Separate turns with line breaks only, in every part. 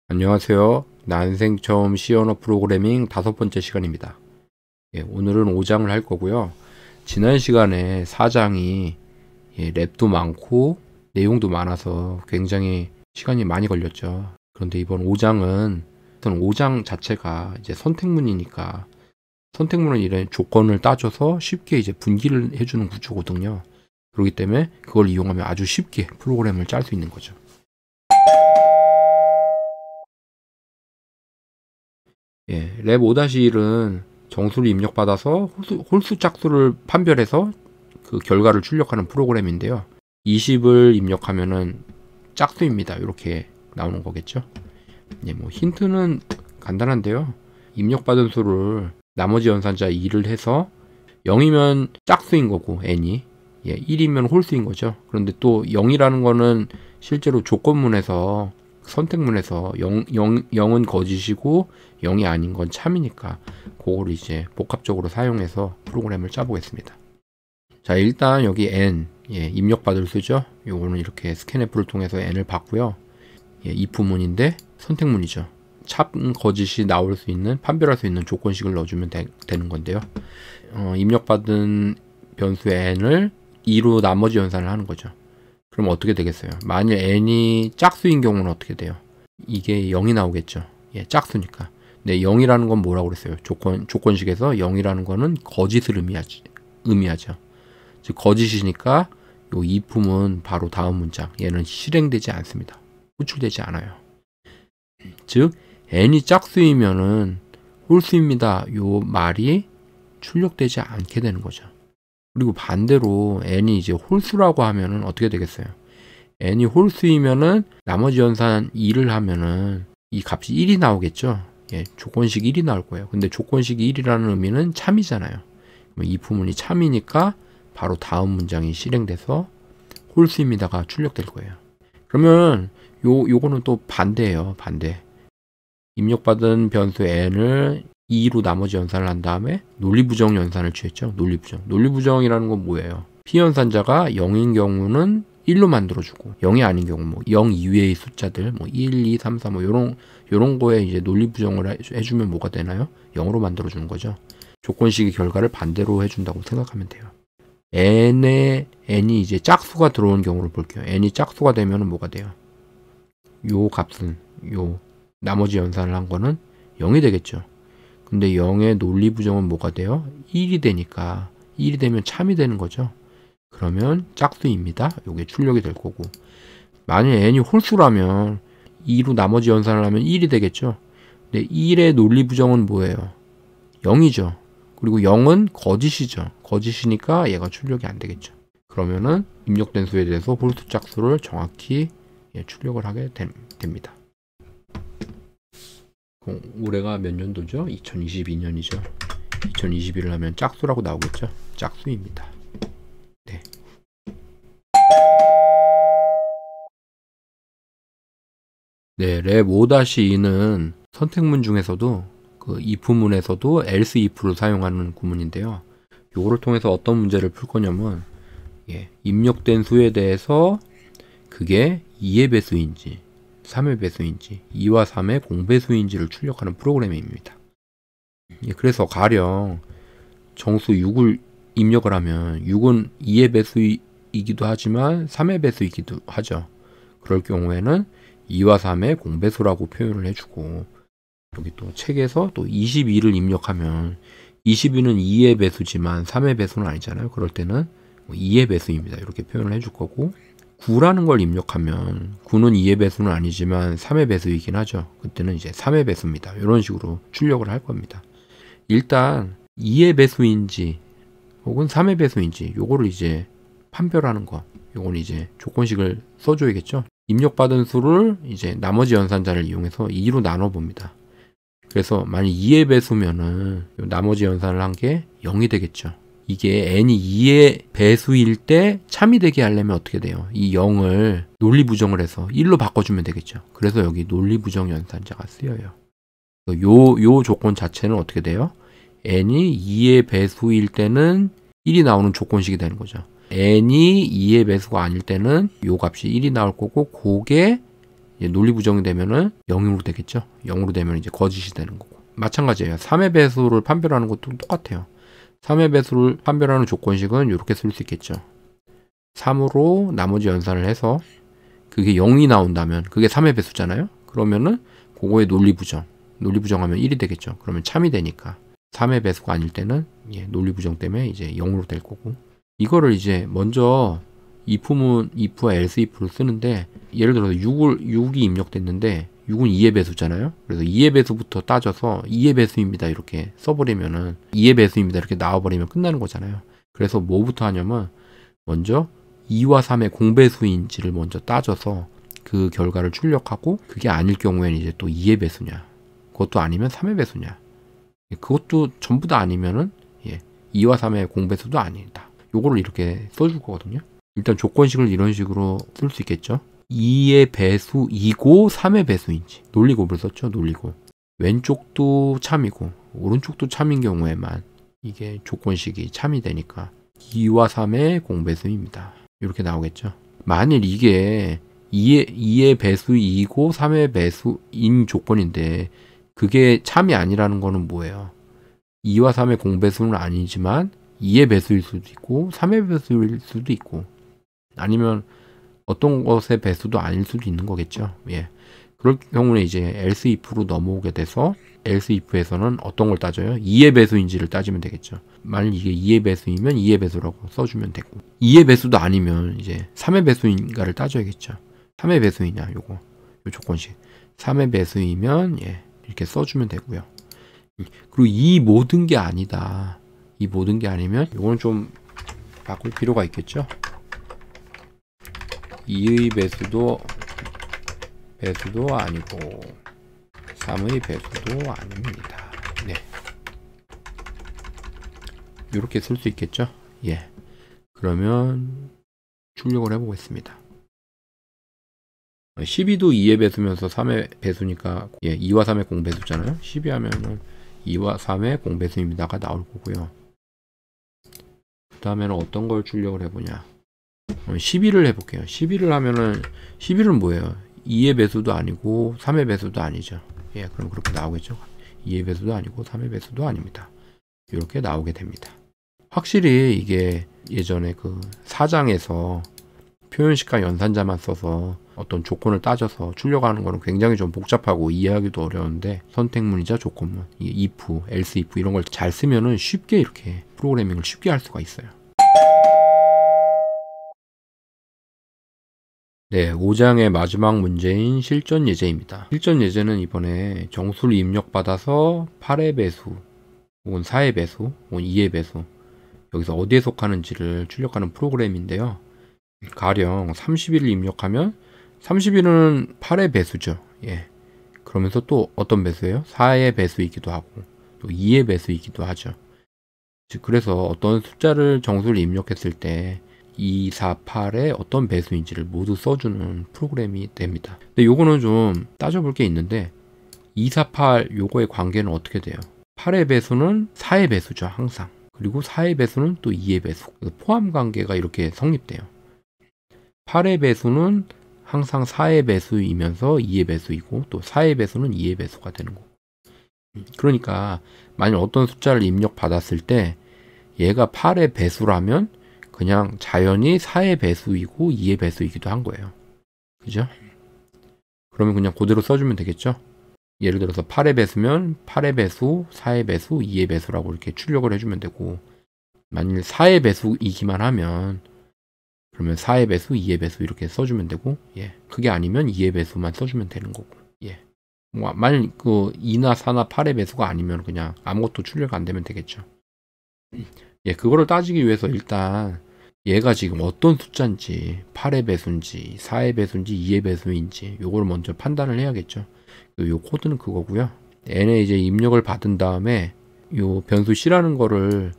안녕하세요. 난생 처음 C 언어 프로그래밍 5번째 시간입니다. 오늘은 5장을 할 거고요. 지난 시간에 4장이 랩도 많고 내용도 많아서 굉장히 시간이 많이 걸렸죠. 그런데 이번 5장은 5장 자체가 이제 선택문이니까 선택문은 이런 조건을 따져서 쉽게 이제 분기를 해주는 구조거든요. 그렇기 때문에 그걸 이용하면 아주 쉽게 프로그램을 짤 수 있는 거죠. 랩 5-1은 정수를 입력받아서 홀수 짝수를 판별해서 그 결과를 출력하는 프로그램인데요. 20을 입력하면은 짝수입니다. 이렇게 나오는 거겠죠. 뭐 힌트는 간단한데요. 입력받은 수를 나머지 연산자 2를 해서 0이면 짝수인 거고 n이 1이면 홀수인 거죠. 그런데 또 0이라는 거는 실제로 조건문에서 선택문에서 0은 거짓이고 0이 아닌 건 참이니까 그걸 이제 복합적으로 사용해서 프로그램을 짜보겠습니다. 자, 일단 여기 n 입력받을 수죠. 요거는 이렇게 스캔F를 통해서 n을 받고요. if문인데 선택문이죠. 참 거짓이 나올 수 있는 판별할 수 있는 조건식을 넣어주면 되는 건데요. 입력받은 변수 n을 2로 나머지 연산을 하는 거죠. 그럼 어떻게 되겠어요? 만일 n이 짝수인 경우는 어떻게 돼요? 이게 0이 나오겠죠. 짝수니까. 근데 0이라는 건 뭐라고 그랬어요? 조건식에서 0이라는 거는 거짓을 의미하죠. 즉 거짓이니까 요 if문은 바로 다음 문장. 얘는 실행되지 않습니다. 호출되지 않아요. 즉 n이 짝수이면은 홀수입니다. 요 말이 출력되지 않게 되는 거죠. 그리고 반대로 n이 이제 홀수라고 하면은 어떻게 되겠어요? n이 홀수이면은 나머지 연산 2를 하면은 이 값이 1이 나오겠죠? 조건식 1이 나올 거예요. 근데 조건식 1이라는 의미는 참이잖아요. if문이 참이니까 바로 다음 문장이 실행돼서 홀수입니다가 출력될 거예요. 그러면 요거는 또 반대예요. 반대. 입력받은 변수 n을 2로 나머지 연산을 한 다음에 논리부정 연산을 취했죠. 논리부정. 논리부정이라는 건 뭐예요? 피연산자가 0인 경우는 1로 만들어주고 0이 아닌 경우 뭐 0 이외의 숫자들 뭐 1, 2, 3, 4 뭐 요런 거에 이제 논리부정을 해주면 뭐가 되나요? 0으로 만들어주는 거죠. 조건식의 결과를 반대로 해준다고 생각하면 돼요. n이 이제 짝수가 들어온 경우를 볼게요. n이 짝수가 되면은 뭐가 돼요? 요 값은 요 나머지 연산을 한 거는 0이 되겠죠. 근데 0의 논리부정은 뭐가 돼요? 1이 되니까 1이 되면 참이 되는 거죠. 그러면 짝수입니다. 요게 출력이 될 거고, 만약 n이 홀수라면 2로 나머지 연산을 하면 1이 되겠죠. 근데 1의 논리부정은 뭐예요? 0이죠. 그리고 0은 거짓이죠. 거짓이니까 얘가 출력이 안 되겠죠. 그러면은 입력된 수에 대해서 홀수 짝수를 정확히 출력을 하게 됩니다. 올해가 몇 년도죠? 2022년이죠. 2021을 하면 짝수라고 나오겠죠. 짝수입니다. 네. 랩 5-2는 선택문 중에서도 그 if문에서도 else if를 사용하는 구문인데요. 요거를 통해서 어떤 문제를 풀 거냐면 입력된 수에 대해서 그게 2의 배수인지 3의 배수인지 2와 3의 공배수인지를 출력하는 프로그램입니다. 그래서 정수 6을 입력을 하면 6은 2의 배수이기도 하지만 3의 배수이기도 하죠. 그럴 경우에는 2와 3의 공배수라고 표현을 해주고, 여기 또 책에서 또 22를 입력하면 22는 2의 배수지만 3의 배수는 아니잖아요. 그럴 때는 2의 배수입니다. 이렇게 표현을 해줄 거고, 9라는 걸 입력하면 9는 2의 배수는 아니지만 3의 배수이긴 하죠. 그때는 이제 3의 배수입니다. 이런 식으로 출력을 할 겁니다. 일단 2의 배수인지 혹은 3의 배수인지 요거를 이제 판별하는 거, 요건 이제 조건식을 써줘야겠죠. 입력받은 수를 이제 나머지 연산자를 이용해서 2로 나눠 봅니다. 그래서 만약 2의 배수면은 나머지 연산을 한 게 0이 되겠죠. 이게 n이 2의 배수일 때 참이 되게 하려면 어떻게 돼요? 이 0을 논리부정을 해서 1로 바꿔주면 되겠죠. 그래서 여기 논리부정 연산자가 쓰여요. 요 조건 자체는 어떻게 돼요? n이 2의 배수일 때는 1이 나오는 조건식이 되는 거죠. n이 2의 배수가 아닐 때는 요 값이 1이 나올 거고, 그게 이제 논리 부정이 되면은 0으로 되겠죠. 0으로 되면 이제 거짓이 되는 거고. 마찬가지예요. 3의 배수를 판별하는 것도 똑같아요. 3의 배수를 판별하는 조건식은 이렇게 쓸 수 있겠죠. 3으로 나머지 연산을 해서 그게 0이 나온다면 그게 3의 배수잖아요. 그러면은 그거의 논리 부정하면 1이 되겠죠. 그러면 참이 되니까 3의 배수가 아닐 때는 논리 부정 때문에 이제 0으로 될 거고. 이거를 이제 먼저 if와 else if를 쓰는데, 예를 들어서 6이 입력됐는데 6은 2의 배수잖아요. 그래서 2의 배수부터 따져서 2의 배수입니다 이렇게 써버리면은 2의 배수입니다 이렇게 나와버리면 끝나는 거잖아요. 그래서 뭐부터 하냐면 먼저 2와 3의 공배수인지를 먼저 따져서 그 결과를 출력하고, 그게 아닐 경우에는 이제 또 2의 배수냐, 그것도 아니면 3의 배수냐, 그것도 전부 다 아니면은 2와 3의 공배수도 아니다. 요거를 이렇게 써줄 거거든요. 일단 조건식을 이런 식으로 쓸 수 있겠죠. 2의 배수이고 3의 배수인지, 논리곱을 썼죠. 논리곱. 왼쪽도 참이고 오른쪽도 참인 경우에만 이게 조건식이 참이 되니까 2와 3의 공배수입니다. 이렇게 나오겠죠. 만일 이게 2의 배수이고 3의 배수인 조건인데 그게 참이 아니라는 거는 뭐예요? 2와 3의 공배수는 아니지만 2의 배수일 수도 있고 3의 배수일 수도 있고, 아니면 어떤 것의 배수도 아닐 수도 있는 거겠죠. 그럴 경우는 이제 else if로 넘어오게 돼서 else if에서는 어떤 걸 따져요? 2의 배수인지를 따지면 되겠죠. 만일 이게 2의 배수이면 2의 배수라고 써주면 되고, 2의 배수도 아니면 이제 3의 배수인가를 따져야겠죠. 3의 배수이냐, 요 조건식. 3의 배수이면 이렇게 써주면 되고요. 그리고 이 모든 게 아니다, 이 모든 게 아니면 이거는 좀 바꿀 필요가 있겠죠. 2의 배수도 아니고 3의 배수도 아닙니다. 이렇게 쓸 수 있겠죠. 그러면 출력을 해보겠습니다. 12도 2의 배수면서 3의 배수니까 2와 3의 공배수잖아요. 12 하면은 2와 3의 공배수입니다가 나올 거고요. 그 다음에는 어떤 걸 출력을 해보냐, 12를 해볼게요. 12를 하면은 11은 뭐예요? 2의 배수도 아니고 3의 배수도 아니죠. 그럼 그렇게 나오겠죠. 2의 배수도 아니고 3의 배수도 아닙니다. 이렇게 나오게 됩니다. 확실히 이게 예전에 그 4장에서 표현식과 연산자만 써서 어떤 조건을 따져서 출력하는 거는 굉장히 좀 복잡하고 이해하기도 어려운데, 선택문이자 조건문, if, else if 이런 걸 잘 쓰면은 쉽게 이렇게 프로그래밍을 쉽게 할 수가 있어요. 5장의 마지막 문제인 실전 예제입니다. 실전 예제는 이번에 정수를 입력받아서 8의 배수 혹은 4의 배수 혹은 2의 배수, 여기서 어디에 속하는지를 출력하는 프로그램인데요. 가령 30일을 입력하면 30일은 8의 배수죠. 그러면서 또 어떤 배수예요? 4의 배수이기도 하고 또 2의 배수이기도 하죠. 그래서 어떤 숫자를 정수를 입력했을 때 2, 4, 8의 어떤 배수인지를 모두 써주는 프로그램이 됩니다. 근데 요거는 좀 따져볼 게 있는데, 2, 4, 8 요거의 관계는 어떻게 돼요? 8의 배수는 4의 배수죠, 항상. 그리고 4의 배수는 또 2의 배수. 포함 관계가 이렇게 성립돼요. 8의 배수는 항상 4의 배수이면서 2의 배수이고, 또 4의 배수는 2의 배수가 되는 거고. 그러니까 만약 어떤 숫자를 입력받았을 때 얘가 8의 배수라면 그냥 자연히 4의 배수이고 2의 배수이기도 한 거예요. 그죠? 그러면 그냥 그대로 써주면 되겠죠? 예를 들어서 8의 배수면 8의 배수, 4의 배수, 2의 배수라고 이렇게 출력을 해주면 되고, 만일 4의 배수이기만 하면 그러면 4의 배수, 2의 배수 이렇게 써주면 되고, 그게 아니면 2의 배수만 써주면 되는 거고, 만일 그 2나 4나 8의 배수가 아니면 그냥 아무것도 출력 안 되면 되겠죠. 그거를 따지기 위해서 일단 얘가 지금 어떤 숫자인지, 8의 배수인지 4의 배수인지 2의 배수인지 요거를 먼저 판단을 해야겠죠. 요 코드는 그거고요. n에 이제 입력을 받은 다음에 요 변수 c라는 거를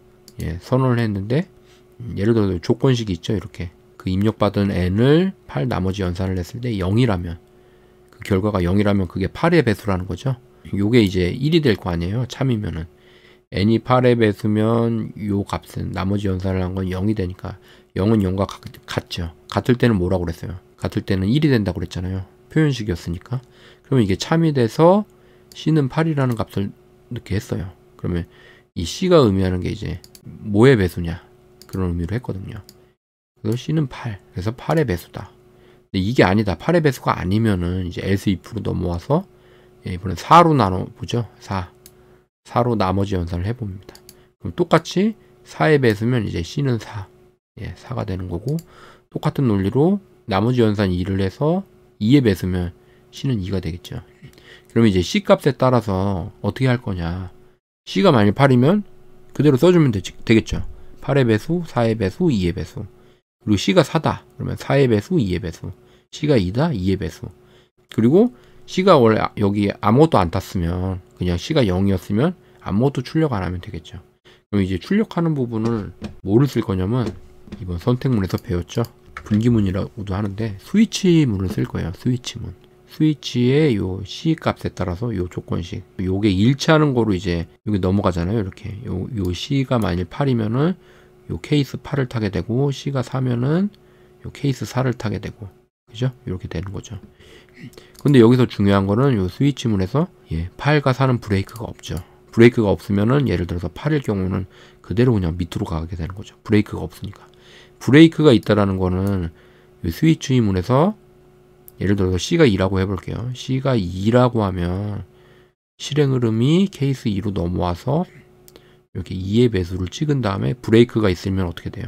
선언을 했는데, 예를 들어 조건식이 있죠. 이렇게 그 입력받은 n을 8 나머지 연산을 했을 때 0이라면, 그 결과가 0이라면 그게 8의 배수라는 거죠. 요게 이제 1이 될 거 아니에요. 참이면은 n이 8의 배수면 요 값은 나머지 연산을 한 건 0이 되니까 0은 0과 같죠. 같을 때는 뭐라고 그랬어요? 같을 때는 1이 된다고 그랬잖아요. 표현식이었으니까. 그러면 이게 참이 돼서 C는 8이라는 값을 넣게 했어요. 그러면 이 C가 의미하는 게 이제 뭐의 배수냐 그런 의미로 했거든요. 그래서 C는 8. 그래서 8의 배수다. 근데 이게 아니다. 8의 배수가 아니면은 이제 else if로 넘어와서 이번엔 4로 나눠보죠. 4로 나머지 연산을 해봅니다. 그럼 똑같이 4의 배수면 이제 C는 4. 4가 되는 거고, 똑같은 논리로 나머지 연산 2를 해서 2의 배수면 C는 2가 되겠죠. 그러면 이제 C 값에 따라서 어떻게 할 거냐. C가 만약 8이면 그대로 써주면 되겠죠. 8의 배수, 4의 배수, 2의 배수. 그리고 C가 4다. 그러면 4의 배수, 2의 배수. C가 2다, 2의 배수. 그리고 C가 원래 여기 아무것도 안 탔으면, 그냥 C가 0이었으면 아무것도 출력 안 하면 되겠죠. 그럼 이제 출력하는 부분을 뭐를 쓸 거냐면, 이번 선택문에서 배웠죠. 분기문이라고도 하는데 스위치문을 쓸 거예요. 스위치문. 스위치의 요 C 값에 따라서 요 조건식. 요게 일치하는 거로 이제 여기 넘어가잖아요. 이렇게. 요 C가 만일 8이면은 요 케이스 8을 타게 되고, C가 4면은 요 케이스 4를 타게 되고. 그죠? 이렇게 되는 거죠. 근데 여기서 중요한 거는 요 스위치문에서 8과 4는 브레이크가 없죠. 브레이크가 없으면은 예를 들어서 8일 경우는 그대로 그냥 밑으로 가게 되는 거죠. 브레이크가 없으니까. 브레이크가 있다라는 거는 요 스위치문에서 예를 들어서 C가 2라고 해볼게요. C가 2라고 하면 실행 흐름이 케이스 2로 넘어와서 이렇게 2의 배수를 찍은 다음에 브레이크가 있으면 어떻게 돼요?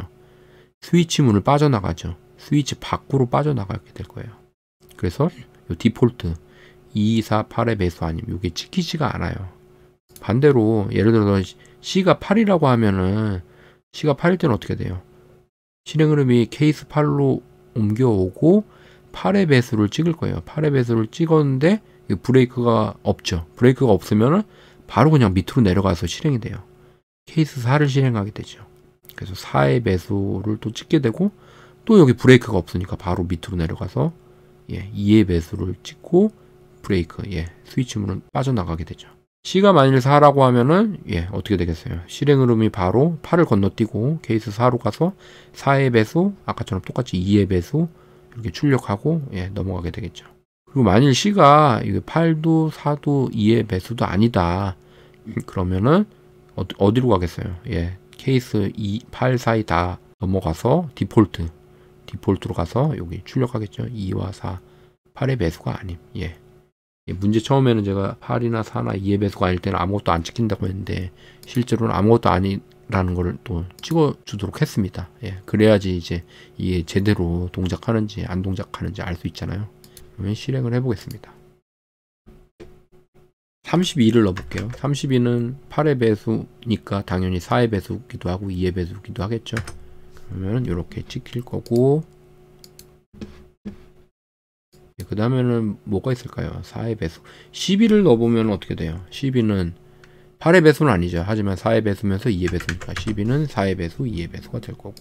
스위치 문을 빠져나가죠. 스위치 밖으로 빠져나가게 될 거예요. 그래서 요 디폴트 2, 4, 8의 배수 아니면 이게 찍히지가 않아요. 반대로 예를 들어서 C가 8이라고 하면은 C가 8일 때는 어떻게 돼요? 실행 흐름이 케이스 8로 옮겨오고 8의 배수를 찍을 거예요. 8의 배수를 찍었는데 브레이크가 없죠. 브레이크가 없으면 바로 그냥 밑으로 내려가서 실행이 돼요. 케이스 4를 실행하게 되죠. 그래서 4의 배수를 또 찍게 되고, 또 여기 브레이크가 없으니까 바로 밑으로 내려가서 2의 배수를 찍고 브레이크, 스위치문은 빠져나가게 되죠. C가 만일 4라고 하면은 어떻게 되겠어요? 실행 흐름이 바로 8을 건너뛰고 케이스 4로 가서 4의 배수, 아까처럼 똑같이 2의 배수 이렇게 출력하고 넘어가게 되겠죠. 그리고 만일 C가 8도 4도 2의 배수도 아니다. 그러면은 어디로 가겠어요? 케이스 2, 8, 4이 다 넘어가서 디폴트로 가서 여기 출력하겠죠. 2와 4, 8의 배수가 아님. 문제 처음에는 제가 8이나 4나 2의 배수가 아닐 때는 아무것도 안 찍힌다고 했는데, 실제로는 아무것도 아니라는 걸 또 찍어주도록 했습니다. 그래야지 이제 이게 제대로 동작하는지 안 동작하는지 알 수 있잖아요. 그러면 실행을 해보겠습니다. 32를 넣어볼게요. 32는 8의 배수니까 당연히 4의 배수기도 하고 2의 배수기도 하겠죠. 그러면 이렇게 찍힐 거고, 그 다음에는 뭐가 있을까요? 4의 배수. 12를 넣어보면 어떻게 돼요? 12는 8의 배수는 아니죠. 하지만 4의 배수면서 2의 배수니까 12는 4의 배수, 2의 배수가 될 거고.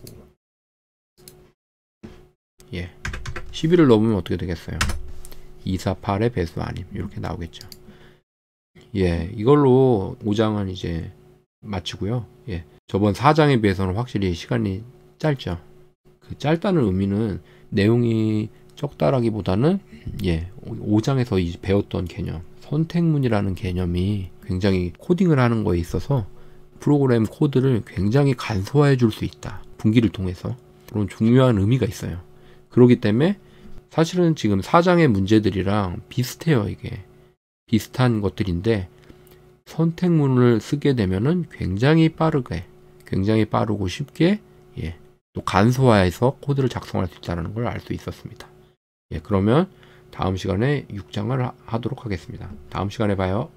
12를 넣어보면 어떻게 되겠어요? 2, 4, 8의 배수 아님. 이렇게 나오겠죠. 이걸로 5장은 이제 마치고요. 저번 4장에 비해서는 확실히 시간이 짧죠. 그 짧다는 의미는 내용이 적다라기보다는 5장에서 이제 배웠던 개념, 선택문이라는 개념이 굉장히 코딩을 하는 거에 있어서 프로그램 코드를 굉장히 간소화해 줄 수 있다. 분기를 통해서. 그런 중요한 의미가 있어요. 그렇기 때문에 사실은 지금 4장의 문제들이랑 비슷해요. 이게 비슷한 것들인데, 선택문을 쓰게 되면은 굉장히 빠르고 쉽게 또 간소화해서 코드를 작성할 수 있다는 걸 알 수 있었습니다. 그러면 다음 시간에 6장을 하도록 하겠습니다. 다음 시간에 봐요.